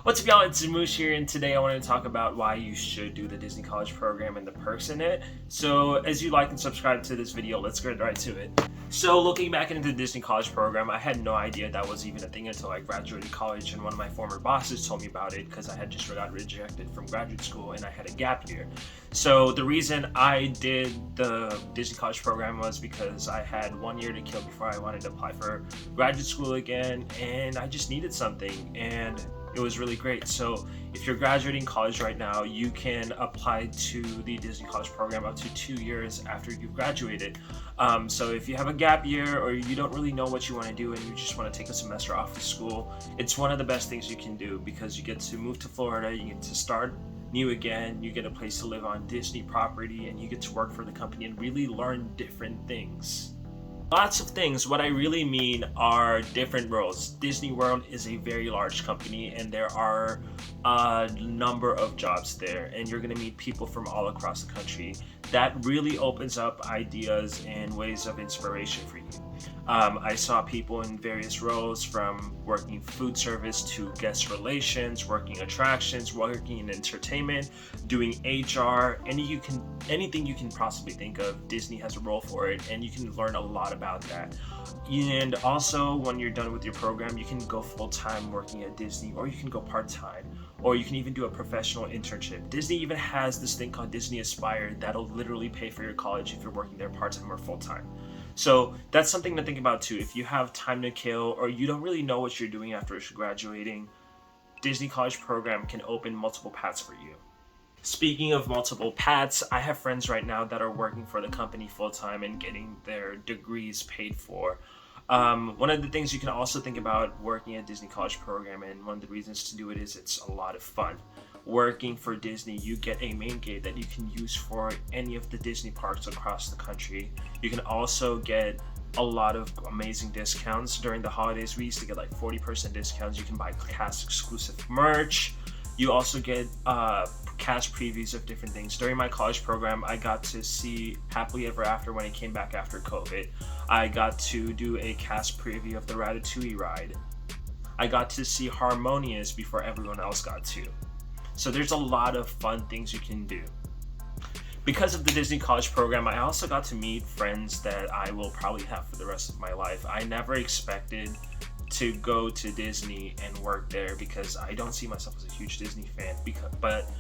What's up, y'all? It's Zamush here, and today I want to talk about why you should do the Disney College Program and the perks in it. So, as you like and subscribe to this video, let's get right to it. So, looking back into the Disney College Program, I had no idea that was even a thing until I graduated college, and one of my former bosses told me about it because I had just got rejected from graduate school and I had a gap year. So, the reason I did the Disney College Program was because I had 1 year to kill before I wanted to apply for graduate school again, and I just needed something, and it was really great. So if you're graduating college right now, you can apply to the Disney College Program up to 2 years after you've graduated. So if you have a gap year or you don't really know what you want to do and you just want to take a semester off of school, it's one of the best things you can do because you get to move to Florida, you get to start new again, you get a place to live on Disney property, and you get to work for the company and really learn different things. Lots of things. What I really mean are different roles. Disney World is a very large company and there are a number of jobs there, and you're going to meet people from all across the country. That really opens up ideas and ways of inspiration for you. I saw people in various roles, from working food service to guest relations, working attractions, working in entertainment, doing HR, anything you can possibly think of. Disney has a role for it, and you can learn a lot about that. And also, when you're done with your program, you can go full-time working at Disney, or you can go part-time, or you can even do a professional internship. Disney even has this thing called Disney Aspire that'll literally pay for your college if you're working there part-time or full-time. So that's something to think about too. If you have time to kill or you don't really know what you're doing after graduating, Disney College Program can open multiple paths for you. Speaking of multiple paths, I have friends right now that are working for the company full-time and getting their degrees paid for. One of the things you can also think about working at Disney College Program, and one of the reasons to do it, is it's a lot of fun. Working for Disney, you get a main gate that you can use for any of the Disney parks across the country. You can also get a lot of amazing discounts. During the holidays, we used to get like 40% discounts. You can buy cast exclusive merch. You also get cast previews of different things. During my college program, I got to see Happily Ever After when it came back after COVID. I got to do a cast preview of the Ratatouille ride. I got to see Harmonious before everyone else got to. So there's a lot of fun things you can do. Because of the Disney College Program, I also got to meet friends that I will probably have for the rest of my life. I never expected to go to Disney and work there because I don't see myself as a huge Disney fan. But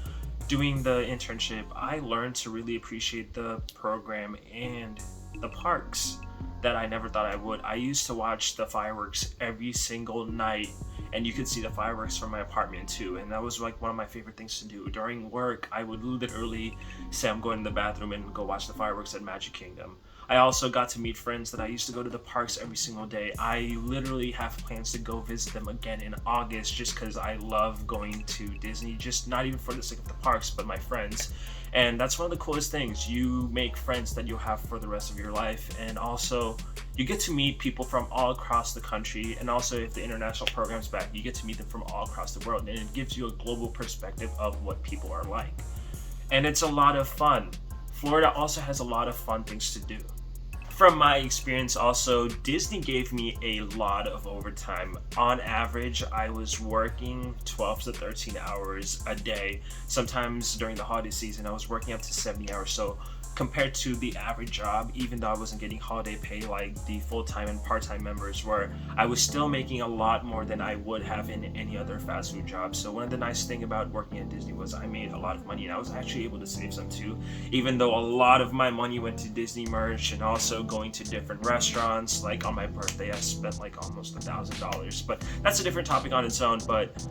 doing the internship, I learned to really appreciate the program and the parks that I never thought I would. I used to watch the fireworks every single night, and you could see the fireworks from my apartment too, and that was like one of my favorite things to do. During work, I would literally say I'm going to the bathroom and go watch the fireworks at Magic Kingdom. I also got to meet friends that I used to go to the parks every single day. I literally have plans to go visit them again in August just because I love going to Disney, just not even for the sake of the parks, but my friends. And that's one of the coolest things. You make friends that you'll have for the rest of your life, and also you get to meet people from all across the country, and also if the international program's back, you get to meet them from all across the world, and it gives you a global perspective of what people are like. And it's a lot of fun. Florida also has a lot of fun things to do. From my experience also, Disney gave me a lot of overtime. On average, I was working 12 to 13 hours a day. Sometimes during the holiday season, I was working up to 70 hours. So compared to the average job, even though I wasn't getting holiday pay like the full-time and part-time members were, I was still making a lot more than I would have in any other fast food job. So one of the nice things about working at Disney was I made a lot of money, and I was actually able to save some too, even though a lot of my money went to Disney merch and also going to different restaurants. Like on my birthday, I spent like almost $1,000, but that's a different topic on its own. But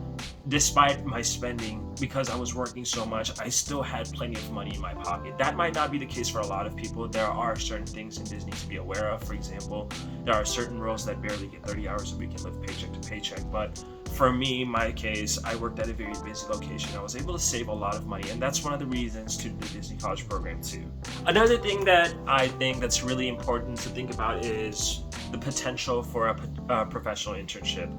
despite my spending, because I was working so much, I still had plenty of money in my pocket. That might not be the case for a lot of people. There are certain things in Disney to be aware of. For example, there are certain roles that barely get 30 hours a week and live paycheck to paycheck. But for me, my case, I worked at a very busy location. I was able to save a lot of money, and that's one of the reasons to the Disney College Program too. Another thing that I think that's really important to think about is the potential for a professional internship.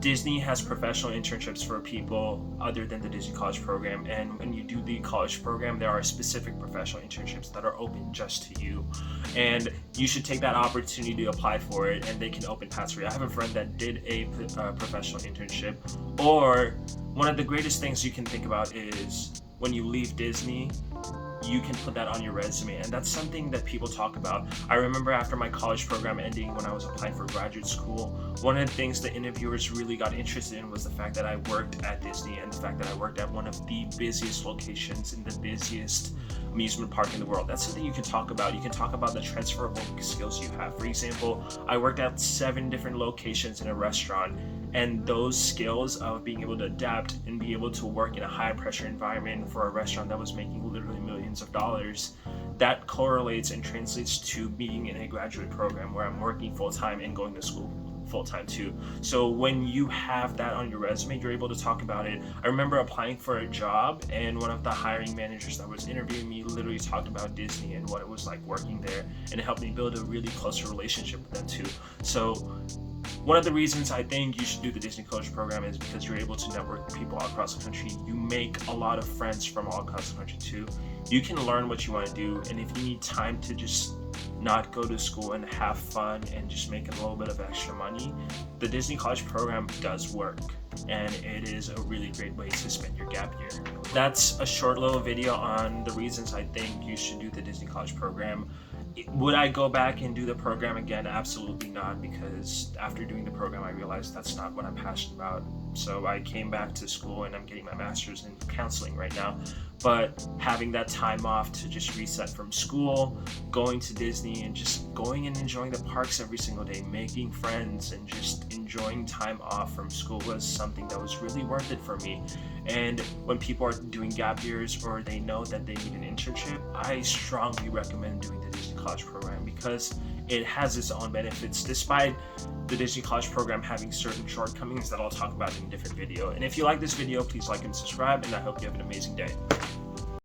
Disney has professional internships for people other than the Disney College Program, and when you do the college program, there are specific professional internships that are open just to you, and you should take that opportunity to apply for it, and they can open paths for you. I have a friend that did a professional internship, or one of the greatest things you can think about is when you leave Disney, you can put that on your resume, and that's something that people talk about. I remember after my college program ending, when I was applying for graduate school, one of the things the interviewers really got interested in was the fact that I worked at Disney and the fact that I worked at one of the busiest locations in the busiest amusement park in the world. That's something you can talk about. You can talk about the transferable skills you have. For example, I worked at 7 different locations in a restaurant, and those skills of being able to adapt and be able to work in a high pressure environment for a restaurant that was making literally millions of dollars, that correlates and translates to being in a graduate program where I'm working full-time and going to school full-time too. So when you have that on your resume, you're able to talk about it. I remember applying for a job, and one of the hiring managers that was interviewing me literally talked about Disney and what it was like working there, and it helped me build a really close relationship with them too. So one of the reasons I think you should do the Disney College program is because you're able to network with people all across the country. You make a lot of friends from all across the country too. You can learn what you want to do, and if you need time to just not go to school and have fun and just make a little bit of extra money, the Disney College program does work, and it is a really great way to spend your gap year. That's a short little video on the reasons I think you should do the Disney College program. Would I go back and do the program again? Absolutely not, because after doing the program I realized that's not what I'm passionate about. So I came back to school and I'm getting my master's in counseling right now. But having that time off to just reset from school, going to Disney and just going and enjoying the parks every single day, making friends and just enjoying time off from school was something that was really worth it for me. And when people are doing gap years or they know that they need an internship, I strongly recommend doing the Disney College program because it has its own benefits, despite the Disney College program having certain shortcomings that I'll talk about in a different video. And if you like this video, please like and subscribe, and I hope you have an amazing day.